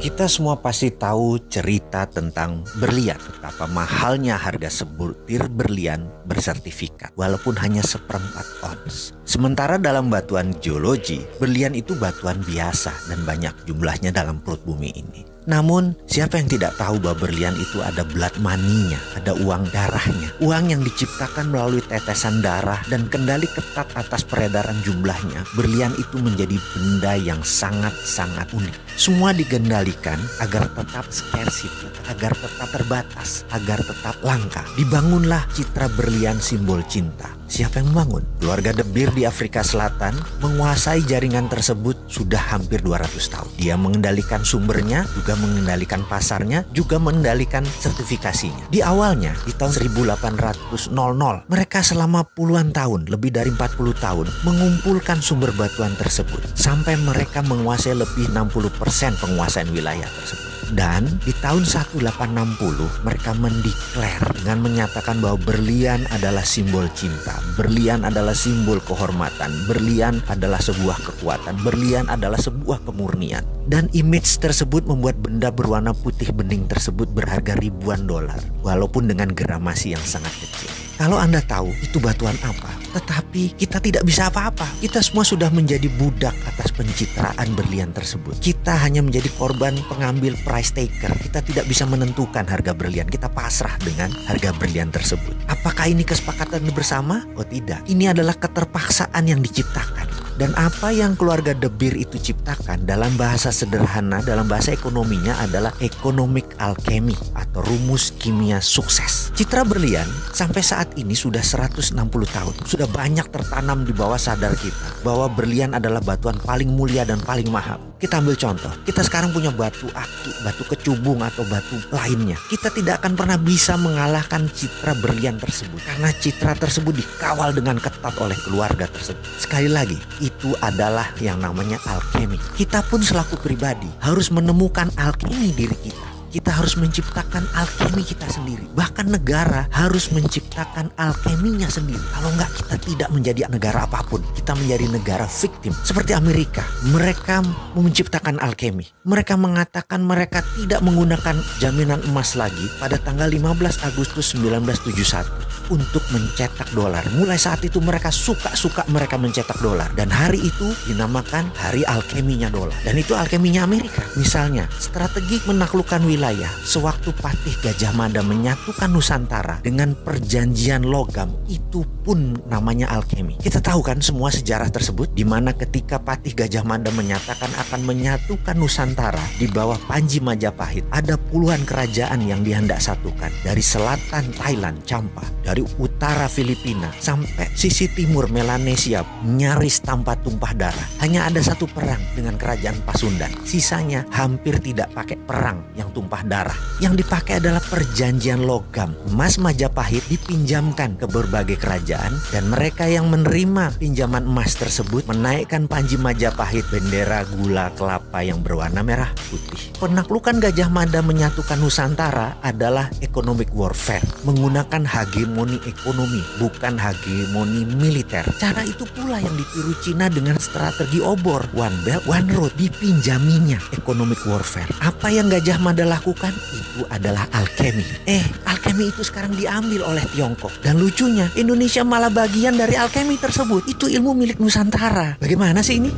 Kita semua pasti tahu cerita tentang berlian, betapa mahalnya harga sebutir berlian bersertifikat, walaupun hanya seperempat ons. Sementara dalam batuan geologi, berlian itu batuan biasa dan banyak jumlahnya dalam perut bumi ini. Namun, siapa yang tidak tahu bahwa berlian itu ada blood money-nya, ada uang darahnya. Uang yang diciptakan melalui tetesan darah dan kendali ketat atas peredaran jumlahnya. Berlian itu menjadi benda yang sangat-sangat unik. Semua digendalikan agar tetap scarcity, agar tetap terbatas, agar tetap langka. Dibangunlah citra berlian simbol cinta. Siapa yang membangun? Keluarga De Beer di Afrika Selatan menguasai jaringan tersebut sudah hampir 200 tahun. Dia mengendalikan sumbernya, juga mengendalikan pasarnya, juga mengendalikan sertifikasinya. Di awalnya, di tahun 1800, mereka selama puluhan tahun, lebih dari 40 tahun, mengumpulkan sumber batuan tersebut. Sampai mereka menguasai lebih 60% penguasaan wilayah tersebut. Dan di tahun 1860 mereka mendeklar dengan menyatakan bahwa berlian adalah simbol cinta, berlian adalah simbol kehormatan, berlian adalah sebuah kekuatan, berlian adalah sebuah kemurnian. Dan image tersebut membuat benda berwarna putih bening tersebut berharga ribuan dolar, walaupun dengan gramasi yang sangat kecil. Kalau Anda tahu itu batuan apa, tetapi kita tidak bisa apa-apa. Kita semua sudah menjadi budak atas pencitraan berlian tersebut. Kita hanya menjadi korban pengambil price taker. Kita tidak bisa menentukan harga berlian. Kita pasrah dengan harga berlian tersebut. Apakah ini kesepakatan bersama? Oh tidak. Ini adalah keterpaksaan yang diciptakan. Dan apa yang keluarga De Beer itu ciptakan dalam bahasa sederhana, dalam bahasa ekonominya adalah economic alchemy atau rumus kimia sukses. Citra berlian sampai saat ini sudah 160 tahun. Sudah banyak tertanam di bawah sadar kita bahwa berlian adalah batuan paling mulia dan paling mahal. Kita ambil contoh, kita sekarang punya batu aki, batu kecubung atau batu lainnya. Kita tidak akan pernah bisa mengalahkan citra berlian tersebut karena citra tersebut dikawal dengan ketat oleh keluarga tersebut. Sekali lagi, itu adalah yang namanya alkemi. Kita pun selaku pribadi harus menemukan alkemi diri kita. Kita harus menciptakan alkemi kita sendiri. Bahkan negara harus menciptakan alkeminya sendiri. Kalau enggak, kita tidak menjadi negara apapun. Kita menjadi negara victim. Seperti Amerika, mereka menciptakan alkemi. Mereka mengatakan mereka tidak menggunakan jaminan emas lagi pada tanggal 15 Agustus 1971 untuk mencetak dolar. Mulai saat itu mereka suka mereka mencetak dolar. Dan hari itu dinamakan hari alkeminya dolar. Dan itu alkeminya Amerika. Misalnya, strategi menaklukkan wilayah sewaktu Patih Gajah Mada menyatukan Nusantara dengan perjanjian logam, itu pun namanya alkemi. Kita tahu kan semua sejarah tersebut, di mana ketika Patih Gajah Mada menyatakan akan menyatukan Nusantara di bawah Panji Majapahit, ada puluhan kerajaan yang dihendak satukan. Dari selatan Thailand, Champa, dari utara Filipina, sampai sisi timur Melanesia, nyaris tanpa tumpah darah. Hanya ada satu perang dengan kerajaan Pasundan. Sisanya hampir tidak pakai perang yang tumpah darah. Yang dipakai adalah perjanjian logam. Emas Majapahit dipinjamkan ke berbagai kerajaan dan mereka yang menerima pinjaman emas tersebut menaikkan Panji Majapahit bendera gula kelapa yang berwarna merah putih. Penaklukan Gajah Mada menyatukan Nusantara adalah economic warfare, menggunakan hegemoni ekonomi, bukan hegemoni militer. Cara itu pula yang ditiru Cina dengan strategi obor, one belt, one road, dipinjaminya economic warfare. Apa yang Gajah Mada lakukan itu adalah alkemi. Alkemi itu sekarang diambil oleh Tiongkok. Dan lucunya, Indonesia malah bagian dari alkemi tersebut. Itu ilmu milik Nusantara. Bagaimana sih ini?